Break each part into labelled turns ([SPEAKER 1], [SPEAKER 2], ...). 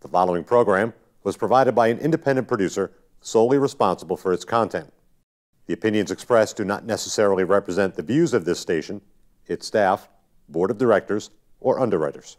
[SPEAKER 1] The following program was provided by an independent producer solely responsible for its content. The opinions expressed do not necessarily represent the views of this station, its staff, board of directors, or underwriters.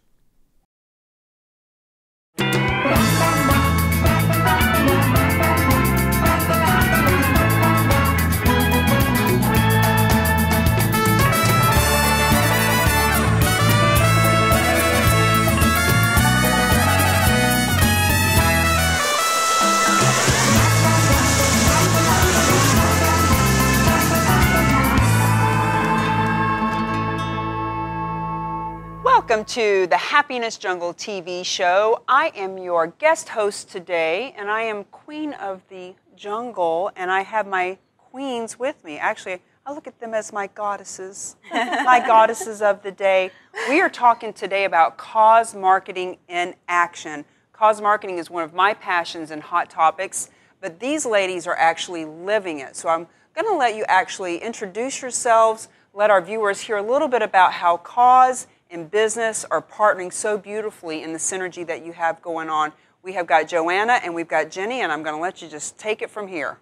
[SPEAKER 2] Welcome to the Happiness Jungle TV show. I am your guest host today, and I am Queen of the Jungle, and I have my queens with me. Actually, I look at them as my goddesses, my goddesses of the day. We are talking today about cause marketing in action. Cause marketing is one of my passions and hot topics, but these ladies are actually living it. So I'm going to let you actually introduce yourselves, let our viewers hear a little bit about how cause and business are partnering so beautifully in the synergy that you have going on. We have got Joanna and we've got Jenny, and I'm going to let you just take it from here.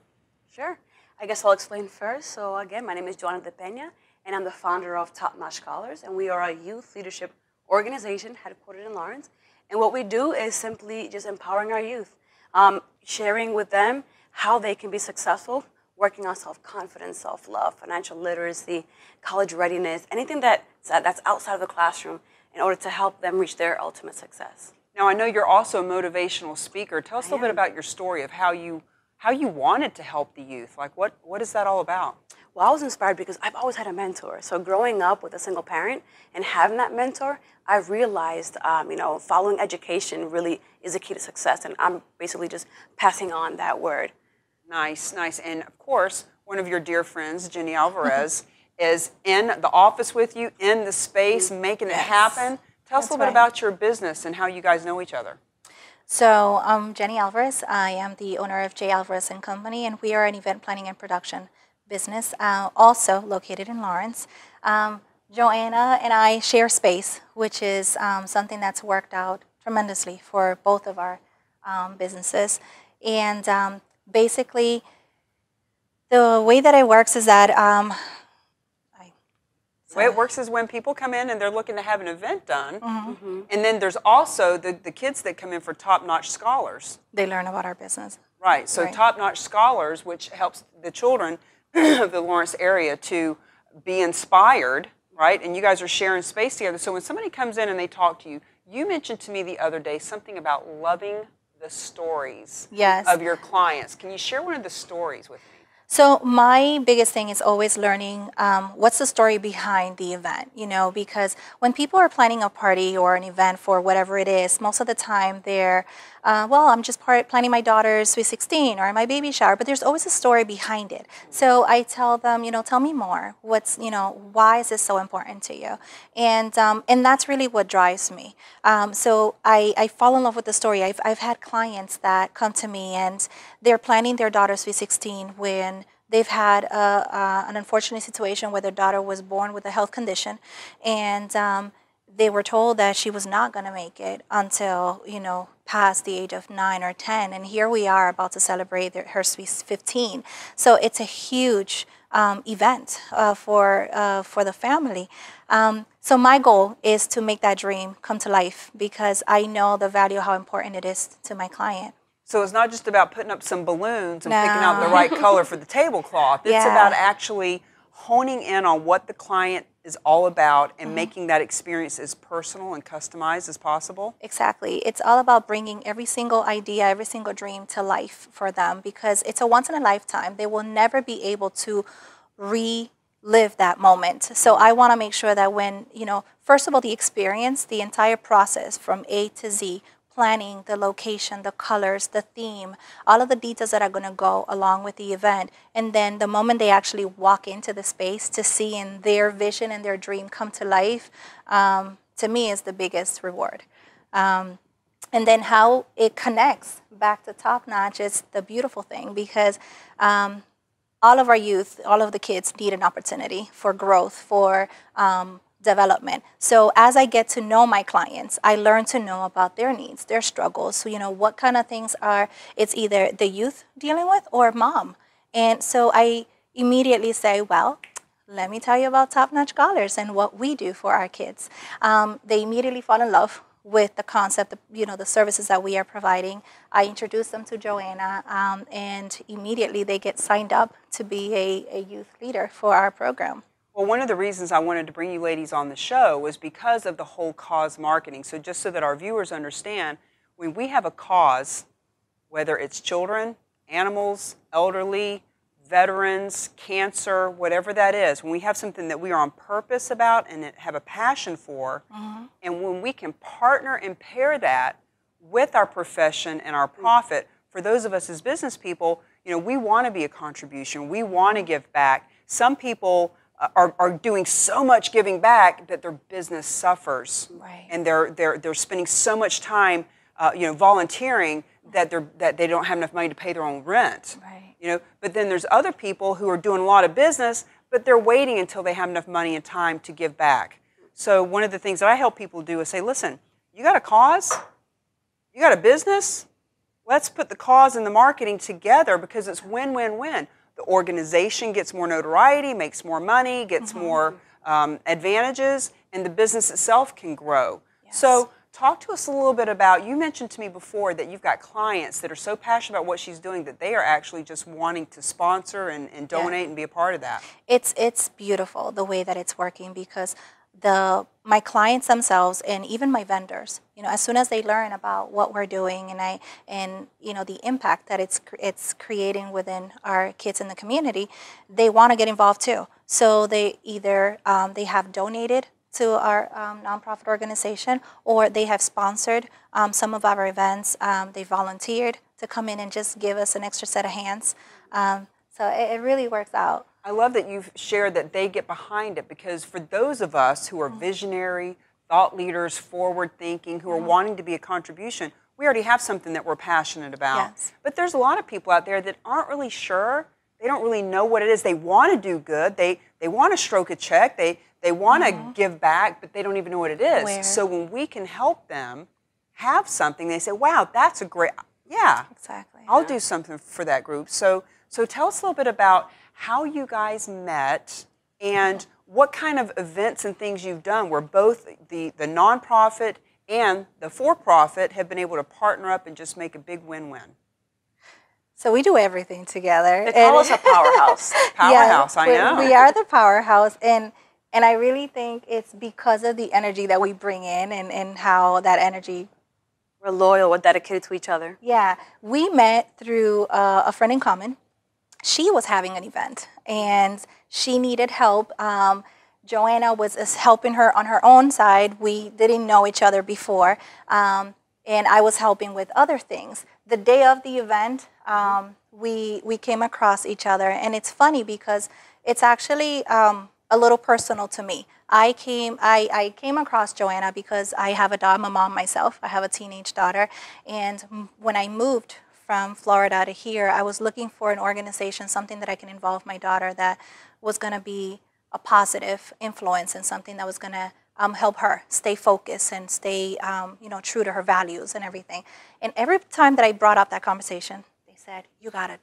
[SPEAKER 3] Sure. I guess I'll explain first. So again, my name is Joanna De Peña, and I'm the founder of Top Notch Scholars, and we are a youth leadership organization headquartered in Lawrence. And what we do is simply just empowering our youth, sharing with them how they can be successful, working on self-confidence, self-love, financial literacy, college readiness, anything that's outside of the classroom in order to help them reach their ultimate success.
[SPEAKER 2] Now, I know you're also a motivational speaker. Tell us a little bit about your story of how you wanted to help the youth. Like, what is that all about?
[SPEAKER 3] Well, I was inspired because I've always had a mentor. So growing up with a single parent and having that mentor, I realized, following education really is a key to success, and I'm basically just passing on that word.
[SPEAKER 2] Nice, nice. And of course, one of your dear friends, Jenny Alvarez, is in the office with you, in the space, making it happen. Tell us a little bit about your business and how you guys know each other.
[SPEAKER 4] So I'm Jenny Alvarez. I am the owner of J. Alvarez & Company, and we are an event planning and production business, also located in Lawrence. Joanna and I share space, which is something that's worked out tremendously for both of our businesses. And basically, the way that it works is that
[SPEAKER 2] the way it works is when people come in and they're looking to have an event done, and then there's also the kids that come in for Top Notch Scholars.
[SPEAKER 4] They learn about our business.
[SPEAKER 2] Right, so Top Notch Scholars, which helps the children of the Lawrence area to be inspired, right? And you guys are sharing space together. So when somebody comes in and they talk to you, you mentioned to me the other day something about loving the stories of your clients. Can you share one of the stories with me?
[SPEAKER 4] So my biggest thing is always learning what's the story behind the event, because when people are planning a party or an event for whatever it is, most of the time they're, I'm just planning my daughter's sweet 16 or my baby shower, but there's always a story behind it. So I tell them, tell me more. Why is this so important to you? And that's really what drives me. So I fall in love with the story. I've had clients that come to me and they're planning their daughter's sweet 16 when they've had an unfortunate situation where their daughter was born with a health condition, and they were told that she was not going to make it until, past the age of 9 or 10. And here we are about to celebrate her sweet 15. So it's a huge event for the family. So my goal is to make that dream come to life because I know the value, how important it is to my client.
[SPEAKER 2] So it's not just about putting up some balloons and picking out the right color for the tablecloth. It's about actually honing in on what the client is all about and making that experience as personal and customized as possible.
[SPEAKER 4] Exactly. It's all about bringing every single idea, every single dream to life for them because it's a once in a lifetime. They will never be able to relive that moment. So I want to make sure that when, first of all, the experience, the entire process from A to Z, planning, the location, the colors, the theme, all of the details that are going to go along with the event. And then the moment they actually walk into the space to see in their vision and their dream come to life, to me is the biggest reward. And then how it connects back to Top Notch is the beautiful thing because all of our youth, all of the kids need an opportunity for growth, for development. So as I get to know my clients, I learn to know about their needs, their struggles. So, what kind of things it's either the youth dealing with or mom. And so I immediately say, well, let me tell you about Top Notch Scholars and what we do for our kids. They immediately fall in love with the concept of, the services that we are providing. I introduce them to Joanna, and immediately they get signed up to be a youth leader for our program.
[SPEAKER 2] Well, one of the reasons I wanted to bring you ladies on the show was because of the whole cause marketing. So just so that our viewers understand, when we have a cause, whether it's children, animals, elderly, veterans, cancer, whatever that is, when we have something that we are on purpose about and have a passion for, and when we can partner and pair that with our profession and our profit, for those of us as business people, we want to be a contribution. We want to give back. Some people are doing so much giving back that their business suffers,
[SPEAKER 4] right.
[SPEAKER 2] And they're spending so much time, volunteering that they don't have enough money to pay their own rent.
[SPEAKER 4] Right.
[SPEAKER 2] But then there's other people who are doing a lot of business, but they're waiting until they have enough money and time to give back. So one of the things that I help people do is say, listen, you got a cause, you got a business, let's put the cause and the marketing together because it's win-win-win. The organization gets more notoriety, makes more money, gets more advantages, and the business itself can grow.
[SPEAKER 4] Yes.
[SPEAKER 2] So talk to us a little bit about, you mentioned to me before that you've got clients that are so passionate about what she's doing that they are actually just wanting to sponsor and donate and be a part of that.
[SPEAKER 4] It's beautiful the way that it's working because my clients themselves and even my vendors, as soon as they learn about what we're doing and the impact that it's creating within our kids in the community, they want to get involved too. So they either they have donated to our nonprofit organization, or they have sponsored some of our events. They volunteered to come in and just give us an extra set of hands. So it really works out.
[SPEAKER 2] I love that you've shared that they get behind it because for those of us who are visionary, thought leaders, forward-thinking, who are wanting to be a contribution, we already have something that we're passionate about.
[SPEAKER 4] Yes.
[SPEAKER 2] But there's a lot of people out there that aren't really sure. They don't really know what it is. They want to do good. They want to stroke a check. They want to give back, but they don't even know what it is.
[SPEAKER 4] Where?
[SPEAKER 2] So when we can help them have something, they say, wow, that's a great,
[SPEAKER 4] Exactly.
[SPEAKER 2] I'll do something for that group. So tell us a little bit about how you guys met and what kind of events and things you've done where both the nonprofit and the for-profit have been able to partner up and just make a big win-win.
[SPEAKER 4] So we do everything together.
[SPEAKER 3] They call us a powerhouse.
[SPEAKER 2] Powerhouse, I know.
[SPEAKER 4] We are the powerhouse, and I really think it's because of the energy that we bring in and how that energy.
[SPEAKER 3] We're loyal, we're dedicated to each other.
[SPEAKER 4] Yeah, we met through a friend in common. She was having an event, and she needed help. Joanna was helping her on her own side. We didn't know each other before, and I was helping with other things. The day of the event, we came across each other, and it's funny because it's actually a little personal to me. I came across Joanna because I have I'm a mom myself. I have a teenage daughter, and when I moved from Florida to here, I was looking for an organization, something that I can involve my daughter that was going to be a positive influence and something that was going to help her stay focused and stay true to her values and everything. And every time that I brought up that conversation, they said, you got to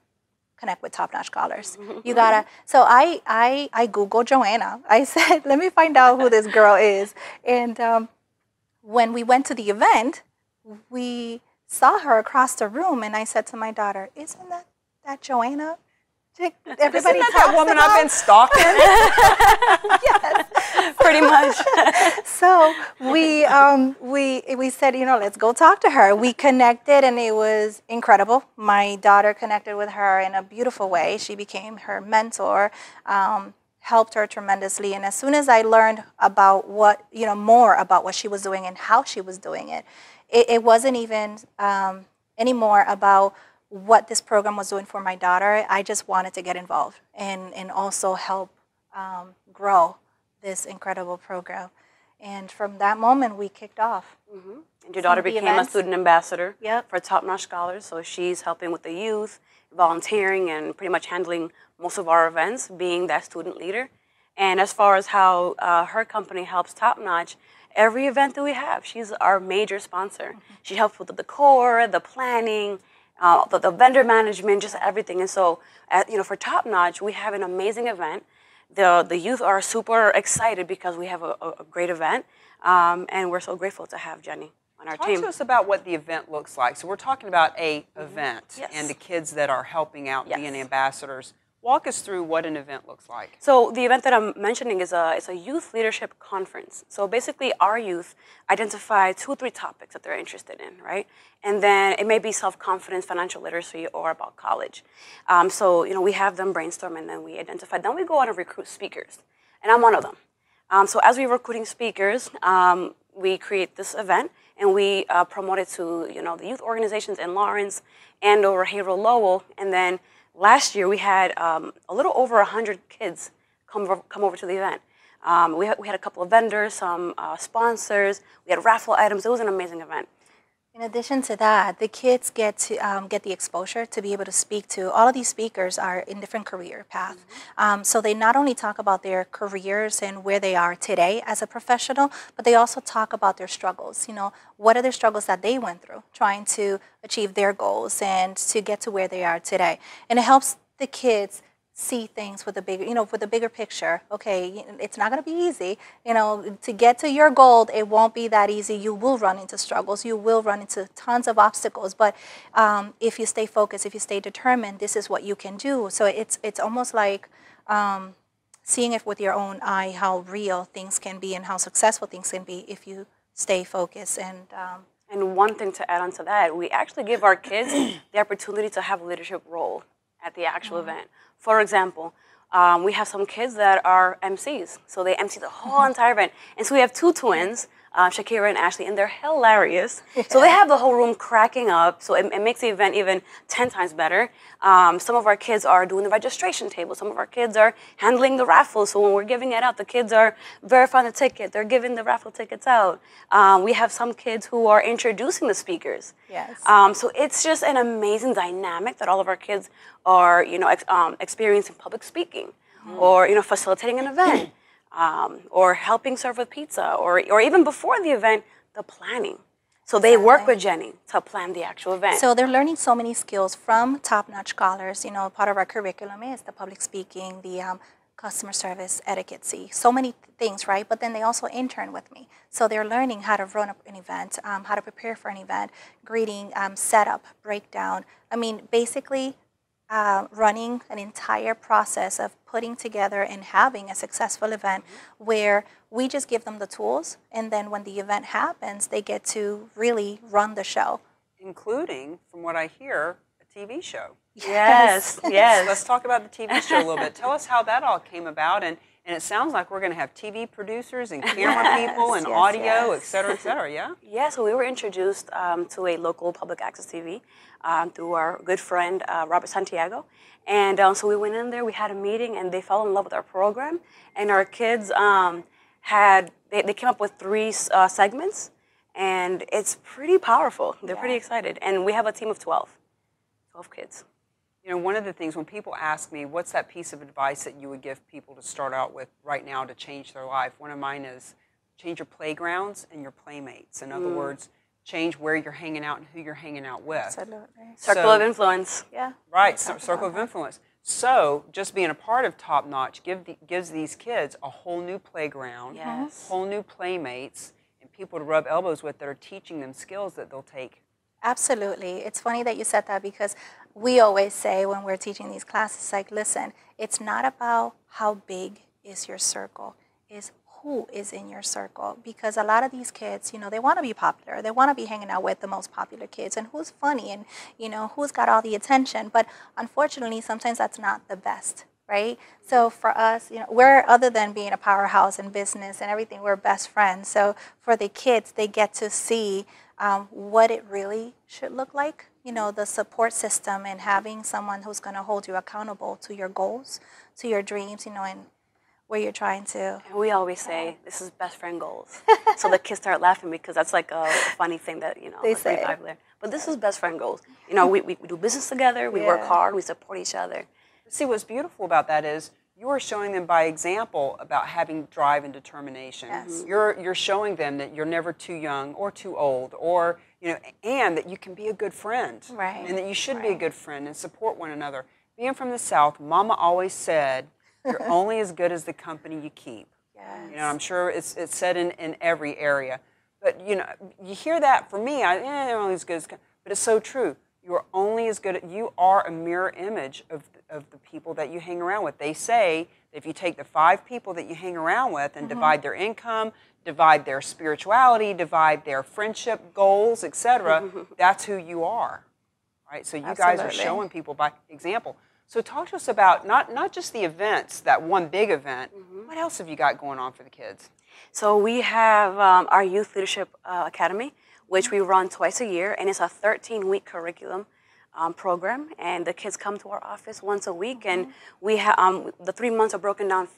[SPEAKER 4] connect with Top Notch Scholars. You got to. So I Googled Joanna. I said, let me find out who this girl is. And when we went to the event, we saw her across the room, and I said to my daughter, isn't that Joanna? Everybody
[SPEAKER 2] Isn't that woman I've been stalking?
[SPEAKER 4] Yes,
[SPEAKER 3] Pretty much.
[SPEAKER 4] So we said, let's go talk to her. We connected, and it was incredible. My daughter connected with her in a beautiful way. She became her mentor, helped her tremendously. And as soon as I learned about more about what she was doing and how she was doing it, it wasn't even anymore about what this program was doing for my daughter. I just wanted to get involved and also help grow this incredible program. And from that moment, we kicked off.
[SPEAKER 3] Mm-hmm. And your daughter became a student ambassador for Top Notch Scholars, so she's helping with the youth, volunteering, and pretty much handling most of our events, being that student leader. And as far as how her company helps Top Notch, every event that we have, she's our major sponsor. She helps with the decor, the planning, the vendor management, just everything. And so, for Top Notch, we have an amazing event. The youth are super excited because we have a great event, and we're so grateful to have Jenny on our team.
[SPEAKER 2] Talk to us about what the event looks like. So we're talking about a event
[SPEAKER 3] Yes.
[SPEAKER 2] and the kids that are helping out,
[SPEAKER 3] Yes.
[SPEAKER 2] being ambassadors. Walk us through what an event looks like.
[SPEAKER 3] So the event that I'm mentioning is it's a youth leadership conference. So basically our youth identify 2 or 3 topics that they're interested in, right? And then it may be self-confidence, financial literacy, or about college. So, we have them brainstorm and then we identify. Then we go out and recruit speakers. And I'm one of them. So as we're recruiting speakers, we create this event and we promote it to, the youth organizations in Lawrence and over Haverhill Lowell. And then last year, we had a little over 100 kids come over to the event. We had a couple of vendors, some sponsors. We had raffle items. It was an amazing event.
[SPEAKER 4] In addition to that, the kids get to get the exposure to be able to speak to, all of these speakers are in different career paths. So they not only talk about their careers and where they are today as a professional, but they also talk about their struggles. What are the struggles that they went through trying to achieve their goals and to get to where they are today. And it helps the kids see things with a bigger, with a bigger picture. Okay, it's not going to be easy. To get to your goal, it won't be that easy. You will run into struggles. You will run into tons of obstacles. But if you stay focused, if you stay determined, this is what you can do. So it's almost like seeing it with your own eye, how real things can be and how successful things can be if you stay focused.
[SPEAKER 3] And one thing to add on to that, we actually give our kids the opportunity to have a leadership role at the actual event. For example, we have some kids that are MCs, so they MC the whole entire event. And so we have 2 twins, Shakira and Ashley, and they're hilarious. So they have the whole room cracking up, so it makes the event even 10 times better. Some of our kids are doing the registration table. Some of our kids are handling the raffles, so when we're giving it out, the kids are verifying the ticket. They're giving the raffle tickets out. We have some kids who are introducing the speakers.
[SPEAKER 4] Yes.
[SPEAKER 3] So it's just an amazing dynamic that all of our kids are, experiencing public speaking, or facilitating an event, or helping serve with pizza, or even before the event, the planning. So they work with Jenny to plan the actual event.
[SPEAKER 4] So they're learning so many skills from top-notch scholars. Part of our curriculum is the public speaking, the customer service, etiquette, so many things, right? But then they also intern with me. So they're learning how to run an event, how to prepare for an event, greeting, setup, breakdown. Basically running an entire process of putting together and having a successful event where we just give them the tools, and then when the event happens, they get to really run the show.
[SPEAKER 2] Including, from what I hear, a TV show.
[SPEAKER 3] Yes, yes.
[SPEAKER 2] Let's talk about the TV show a little bit. Tell us how that all came about, and it sounds like we're going to have TV producers and camera people and audio, et cetera, yeah?
[SPEAKER 3] Yeah, so we were introduced to a local public access TV through our good friend, Robert Santiago. And so we went in there, we had a meeting, and they fell in love with our program. And our kids they came up with 3 segments, and it's pretty powerful. They're pretty excited. And we have a team of 12 kids.
[SPEAKER 2] One of the things when people ask me, what's that piece of advice that you would give people to start out with right now to change their life? One of mine is change your playgrounds and your playmates. In other words, change where you're hanging out and who you're hanging out with.
[SPEAKER 4] Absolutely.
[SPEAKER 3] Circle of influence.
[SPEAKER 4] Yeah.
[SPEAKER 2] Right, circle of influence. So just being a part of Top Notch gives these kids a whole new playground, whole new playmates, and people to rub elbows with that are teaching them skills that they'll take.
[SPEAKER 4] Absolutely. It's funny that you said that because we always say when we're teaching these classes, like, listen, it's not about how big is your circle, it's who is in your circle. Because a lot of these kids, they want to be popular. They want to be hanging out with the most popular kids and who's funny and, who's got all the attention. But unfortunately, sometimes that's not the best, right? So for us, we're, other than being a powerhouse in business and everything, we're best friends. So for the kids, they get to see what it really should look like, the support system and having someone who's going to hold you accountable to your goals, to your dreams, and where you're trying to.
[SPEAKER 3] And we always say, this is best friend goals. So the kids start laughing because that's like a funny thing that,
[SPEAKER 4] they say.
[SPEAKER 3] Popular. But this is best friend goals. We do business together, we work hard, we support each other.
[SPEAKER 2] See, what's beautiful about that is you are showing them by example about having drive and determination.
[SPEAKER 4] Yes.
[SPEAKER 2] You're showing them that you're never too young or too old, or and that you can be a good friend,
[SPEAKER 4] Right.
[SPEAKER 2] and that you should be a good friend and support one another. Being from the South, Mama always said, "You're only as good as the company you keep."
[SPEAKER 4] Yes.
[SPEAKER 2] I'm sure it's said in every area, but you hear that. For me, they're only as good as, but it's so true. You are only as good. You are a mirror image of the people that you hang around with. They say that if you take the 5 people that you hang around with and divide their income, divide their spirituality, divide their friendship goals, etc., that's who you are, right? So you guys are
[SPEAKER 4] Absolutely.
[SPEAKER 2] showing people by example. So talk to us about not just the events, that one big event. What else have you got going on for the kids?
[SPEAKER 3] So we have our Youth Leadership Academy, which we run twice a year, and it's a 13-week curriculum program. And the kids come to our office once a week, and we have the 3 months are broken down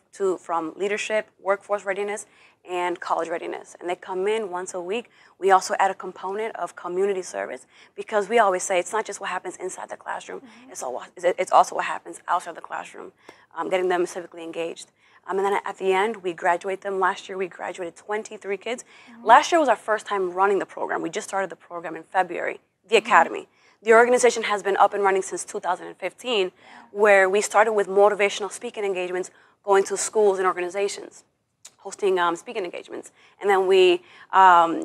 [SPEAKER 3] from leadership, workforce readiness, and college readiness. And they come in once a week. We also add a component of community service, because we always say it's not just what happens inside the classroom, it's also what happens outside the classroom, getting them civically engaged. And then at the end, we graduate them. Last year, we graduated 23 kids. Last year was our first time running the program. We just started the program in February, the Academy. The organization has been up and running since 2015, where we started with motivational speaking engagements, going to schools and organizations, hosting speaking engagements. And then we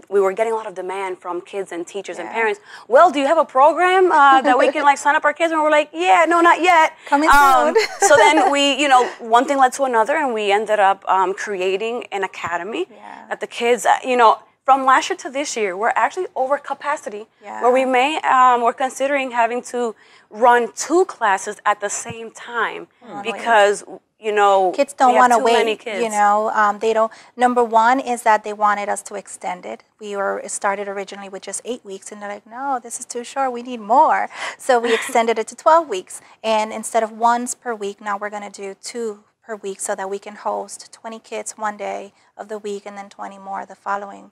[SPEAKER 3] were getting a lot of demand from kids and teachers and parents. Well, do you have a program that we can sign up our kids? And we're like, yeah, no, not yet.
[SPEAKER 4] Coming soon.
[SPEAKER 3] So then we, one thing led to another, and we ended up creating an academy that the kids, from last year to this year, we're actually over capacity, where we we're considering having to run 2 classes at the same time because
[SPEAKER 4] kids don't want to wait.
[SPEAKER 3] Many kids.
[SPEAKER 4] They don't. Number one is that they wanted us to extend it. It started originally with just 8 weeks, and they're like, no, this is too short. We need more. So we extended it to 12 weeks, and instead of once per week, now we're going to do 2 per week, so that we can host 20 kids one day of the week, and then 20 more the following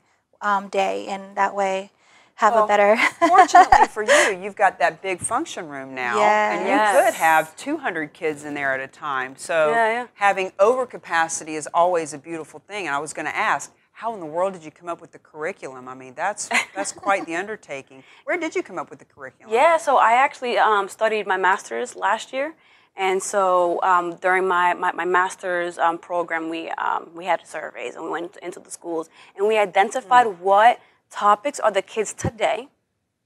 [SPEAKER 4] day, and that way have a better.
[SPEAKER 2] Fortunately for you, you've got that big function room now, and you
[SPEAKER 3] Yes.
[SPEAKER 2] could have 200 kids in there at a time. So having overcapacity is always a beautiful thing. And I was going to ask, how in the world did you come up with the curriculum? I mean, that's quite the undertaking. Where did you come up with the curriculum?
[SPEAKER 3] Yeah, so I actually studied my master's last year. And so during my master's program, we had surveys, and we went into the schools, and we identified what topics are the kids today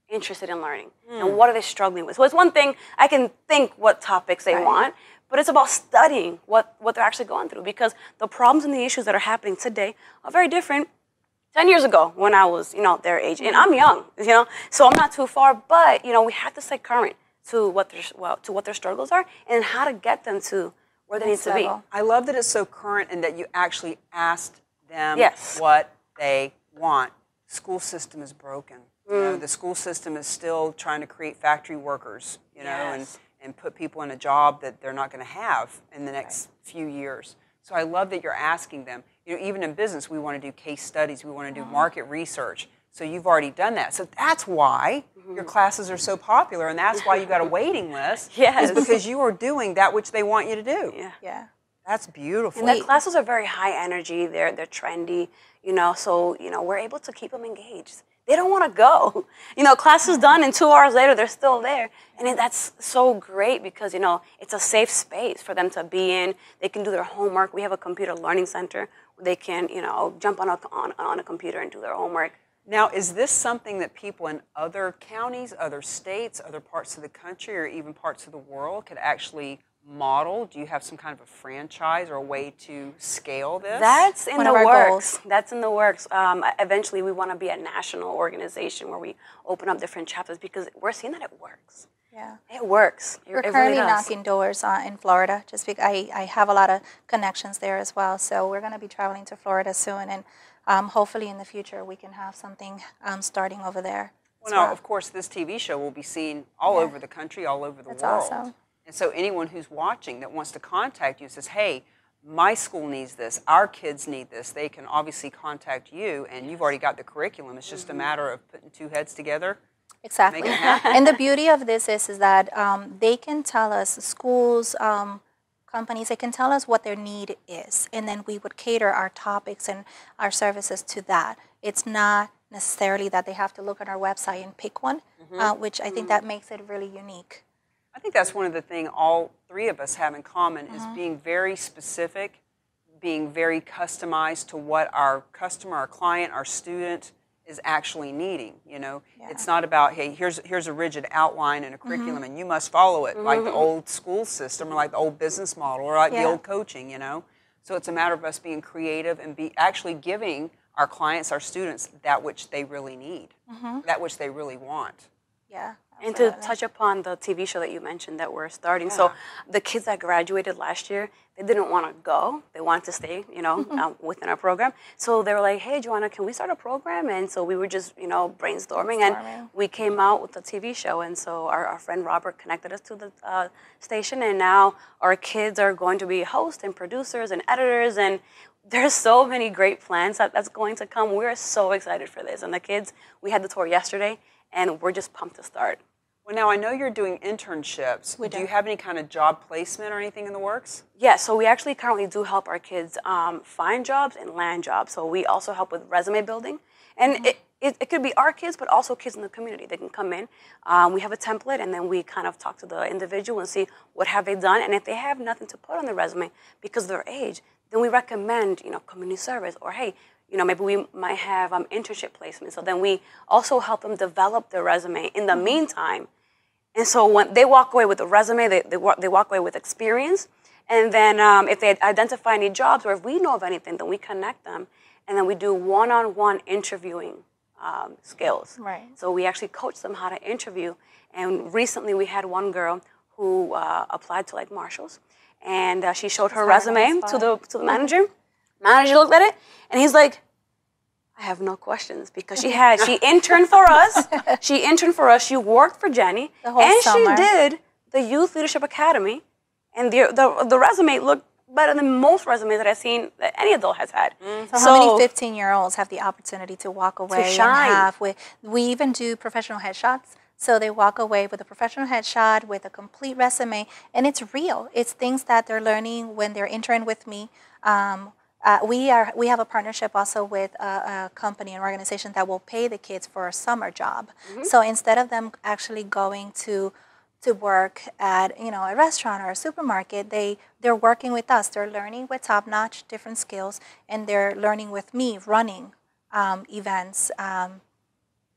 [SPEAKER 3] interested in learning, and what are they struggling with. So it's one thing, I can think what topics they want, but it's about studying what they're actually going through, because the problems and the issues that are happening today are very different 10 years ago when I was, their age. And I'm young, so I'm not too far, but, we have to stay current to what their struggles are and how to get them to where they need to be.
[SPEAKER 2] I love that it's so current and that you actually asked them
[SPEAKER 3] Yes.
[SPEAKER 2] what they want. School system is broken. The school system is still trying to create factory workers, and put people in a job that they're not going to have in the next few years. So I love that you're asking them. Even in business, we want to do case studies. We want to do market research. So you've already done that. So that's why your classes are so popular, and that's why you've got a waiting list.
[SPEAKER 3] Yes.
[SPEAKER 2] Is because you are doing that which they want you to do.
[SPEAKER 4] Yeah.
[SPEAKER 2] That's beautiful.
[SPEAKER 3] And the classes are very high energy. They're trendy, so we're able to keep them engaged. They don't want to go. Class is done, and 2 hours later they're still there, and that's so great because it's a safe space for them to be in. They can do their homework. We have a computer learning center where they can jump on a computer and do their homework.
[SPEAKER 2] Now, is this something that people in other counties, other states, other parts of the country, or even parts of the world could actually model? Do you have some kind of a franchise or a way to scale this?
[SPEAKER 3] That's in
[SPEAKER 4] One
[SPEAKER 3] the
[SPEAKER 4] of our
[SPEAKER 3] works.
[SPEAKER 4] goals.
[SPEAKER 3] That's in the works. Eventually, we want to be a national organization where we open up different chapters because we're seeing that it works.
[SPEAKER 4] Yeah.
[SPEAKER 3] It works.
[SPEAKER 4] We're
[SPEAKER 3] It really
[SPEAKER 4] currently
[SPEAKER 3] does.
[SPEAKER 4] knocking doors in Florida, just because I have a lot of connections there as well. So we're going to be traveling to Florida soon, and hopefully in the future we can have something starting over there.
[SPEAKER 2] Well, now, of course, this TV show will be seen all over the country, all over the
[SPEAKER 4] That's
[SPEAKER 2] world.
[SPEAKER 4] awesome.
[SPEAKER 2] And so anyone who's watching that wants to contact you says, hey, my school needs this, our kids need this, they can obviously contact you, and you've already got the curriculum. It's just a matter of putting 2 heads together.
[SPEAKER 4] Exactly.
[SPEAKER 2] Make it happen.
[SPEAKER 4] And the beauty of this is that they can tell us, schools, companies, they can tell us what their need is, and then we would cater our topics and our services to that. It's not necessarily that they have to look at our website and pick one, which I think that makes it really unique.
[SPEAKER 2] I think that's one of the things all three of us have in common is being very specific, being very customized to what our customer, our client, our student is actually needing. You know, it's not about, hey, here's a rigid outline and a curriculum and you must follow it like the old school system or like the old business model or like the old coaching, you know. So it's a matter of us being creative and actually giving our clients, our students, that which they really need, that which they really want.
[SPEAKER 4] Yeah.
[SPEAKER 3] And to touch upon the TV show that you mentioned that we're starting, so the kids that graduated last year, they didn't want to go. They wanted to stay, you know, within our program. So they were like, hey, Joanna, can we start a program? And so we were just, you know, brainstorming. And we came out with a TV show. And so our friend Robert connected us to the station. And now our kids are going to be hosts and producers and editors. And there's so many great plans that's going to come. We're so excited for this. And the kids, we had the tour yesterday, and we're just pumped to start.
[SPEAKER 2] Well, now I know you're doing internships. Do you have any kind of job placement or anything in the works?
[SPEAKER 3] Yeah, so we actually currently do help our kids find jobs and land jobs. So we also help with resume building. And it could be our kids, but also kids in the community. They can come in. We have a template, and then we kind of talk to the individual and see what have they done. And if they have nothing to put on their resume because of their age, then we recommend, you know, community service, or hey, you know, maybe we might have internship placement. So then we also help them develop their resume in the meantime. And so when they walk away with a resume, they walk away with experience. And then if they identify any jobs or if we know of anything, then we connect them. And then we do one-on-one interviewing skills.
[SPEAKER 4] Right.
[SPEAKER 3] So we actually coach them how to interview. And recently we had one girl who applied to like Marshall's. And she showed her resume to the manager. Manager looked at it, and he's like, I have no questions, because she interned for us. She worked for Jenny, and
[SPEAKER 4] summer.
[SPEAKER 3] she did the Youth Leadership Academy, and the resume looked better than most resumes that I've seen that any adult has had.
[SPEAKER 4] So how many 15-year-olds have the opportunity to walk away and have we even do professional headshots. So they walk away with a professional headshot, with a complete resume, and it's real. It's things that they're learning when they're interning with me. We have a partnership also with a company, an organization that will pay the kids for a summer job. So instead of them actually going to work at, you know, a restaurant or a supermarket, they're working with us. They're learning with Top Notch different skills, and they're learning with me running events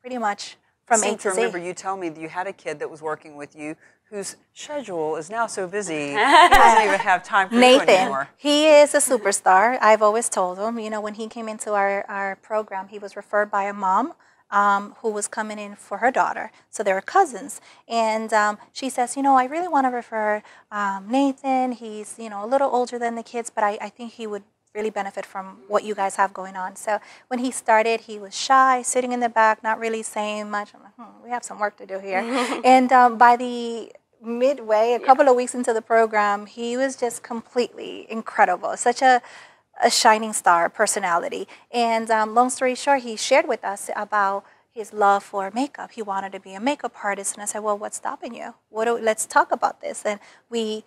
[SPEAKER 4] pretty much from A to Z.
[SPEAKER 2] I remember you telling me that you had a kid that was working with you whose schedule is now so busy, he doesn't even have time for you anymore.
[SPEAKER 4] He is a superstar. I've always told him, you know, when he came into our program, he was referred by a mom who was coming in for her daughter. So they were cousins. And she says, you know, I really want to refer Nathan. He's, you know, a little older than the kids, but I think he would really benefit from what you guys have going on. So when he started, he was shy, sitting in the back, not really saying much. I'm like, we have some work to do here. And by the midway, a couple of weeks into the program, he was just completely incredible. Such a shining star personality. And long story short, he shared with us about his love for makeup. He wanted to be a makeup artist. And I said, well, what's stopping you? Let's talk about this. And we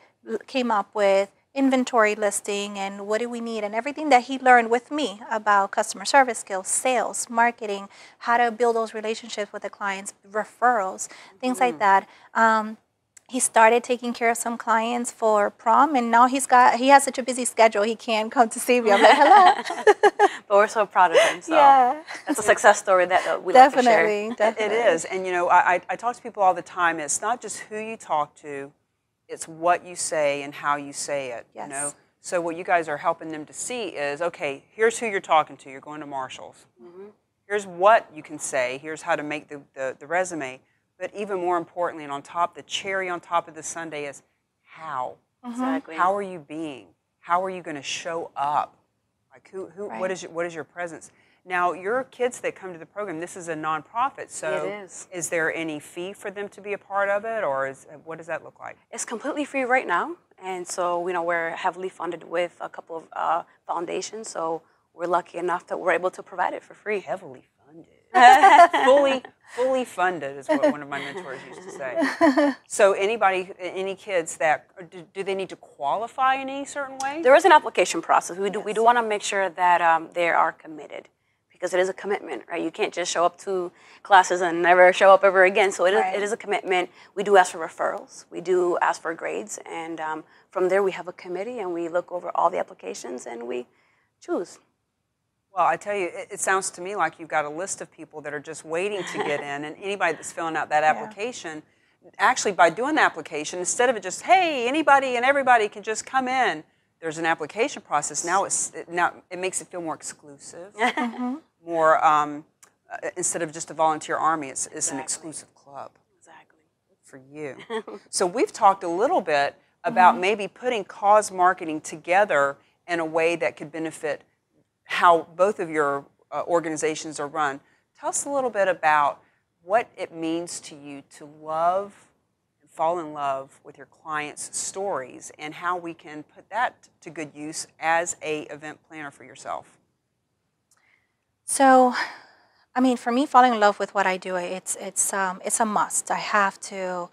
[SPEAKER 4] came up with inventory listing and what do we need, and everything that he learned with me about customer service skills, sales, marketing, how to build those relationships with the clients, referrals, things like that. He started taking care of some clients for prom, and now he has such a busy schedule he can't come to see me. I'm like, hello.
[SPEAKER 3] But we're so proud of him. So
[SPEAKER 4] Yeah.
[SPEAKER 3] that's a success story that we love to share.
[SPEAKER 4] Definitely.
[SPEAKER 2] It is. And, you know, I talk to people all the time. It's not just who you talk to, it's what you say and how you say it.
[SPEAKER 4] Yes.
[SPEAKER 2] You know? So what you guys are helping them to see is, okay, here's who you're talking to. You're going to Marshall's. Here's what you can say. Here's how to make the resume. But even more importantly, and on top, the cherry on top of the sundae is how.
[SPEAKER 3] Exactly.
[SPEAKER 2] How are you being? How are you going to show up? Like
[SPEAKER 4] Right.
[SPEAKER 2] what is your presence? Now, your kids that come to the program, this is a nonprofit, so
[SPEAKER 3] It is.
[SPEAKER 2] there any fee for them to be a part of it, or what does that look like?
[SPEAKER 3] It's completely free right now, and so you know we're heavily funded with a couple of foundations. So we're lucky enough that we're able to provide it for free.
[SPEAKER 2] Heavily funded. Fully funded is what one of my mentors used to say. So any kids that, do they need to qualify in any certain way?
[SPEAKER 3] There is an application process. We do want to make sure that they are committed, because it is a commitment, right? You can't just show up to classes and never show up ever again. So it is a commitment. We do ask for referrals. We do ask for grades. And from there, we have a committee, and we look over all the applications, and we choose.
[SPEAKER 2] Well, I tell you, it sounds to me like you've got a list of people that are just waiting to get in, and anybody that's filling out that application, actually by doing the application, instead of it just, hey, anybody and everybody can just come in, there's an application process. Now it makes it feel more exclusive, more, instead of just a volunteer army, it's an exclusive club.
[SPEAKER 3] Exactly.
[SPEAKER 2] For you. So we've talked a little bit about maybe putting cause marketing together in a way that could benefit how both of your organizations are run. Tell us a little bit about what it means to you to love and fall in love with your clients' stories, and how we can put that to good use as a event planner for yourself.
[SPEAKER 4] So, I mean, for me, falling in love with what I do, it's a must. I have to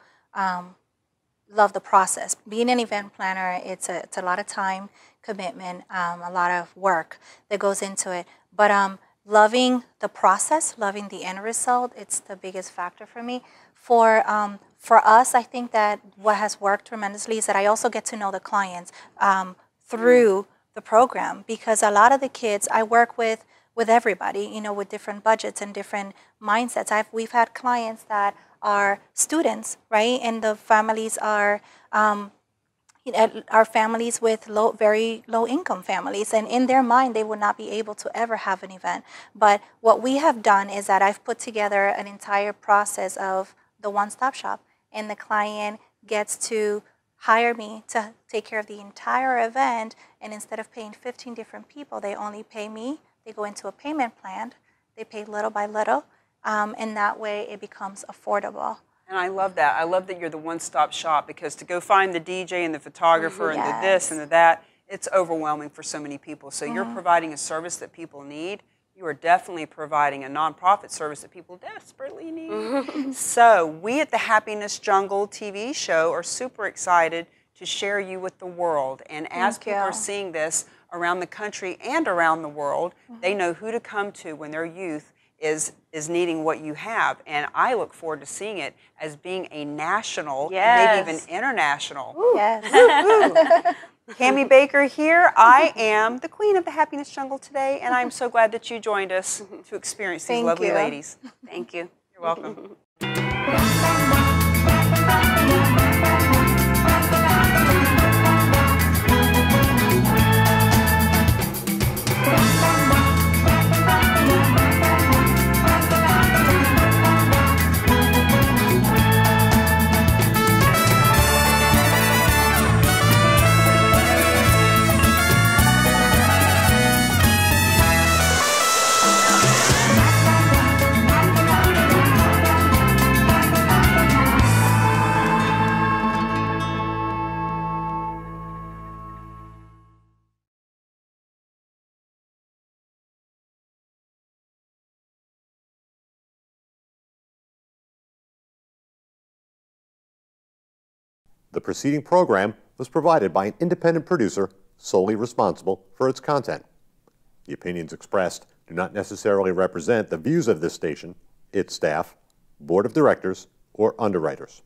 [SPEAKER 4] love the process. Being an event planner, it's a lot of time commitment, a lot of work that goes into it. But loving the process, loving the end result, it's the biggest factor for me. For us, I think that what has worked tremendously is that I also get to know the clients through the program, because a lot of the kids I work with everybody, you know, with different budgets and different mindsets. We've had clients that are students, right, and the families are families with very low income families, and in their mind they will not be able to ever have an event. But what we have done is that I've put together an entire process of the one-stop shop, and the client gets to hire me to take care of the entire event, and instead of paying 15 different people, they only pay me. They go into a payment plan, they pay little by little, and that way it becomes affordable.
[SPEAKER 2] And I love that. I love that you're the one-stop shop, because to go find the DJ and the photographer and the this and the that, it's overwhelming for so many people. So you're providing a service that people need. You are definitely providing a nonprofit service that people desperately need. So we at the Happiness Jungle TV show are super excited to share you with the world. And as people are seeing this around the country and around the world, they know who to come to when their youth is needing what you have. And I look forward to seeing it as being a national, maybe even international.
[SPEAKER 4] Yes.
[SPEAKER 2] Cami Baker here. I am the queen of the Happiness Jungle today, and I'm so glad that you joined us to experience these lovely ladies.
[SPEAKER 3] Thank you.
[SPEAKER 2] You're welcome.
[SPEAKER 1] The preceding program was provided by an independent producer solely responsible for its content. The opinions expressed do not necessarily represent the views of this station, its staff, board of directors, or underwriters.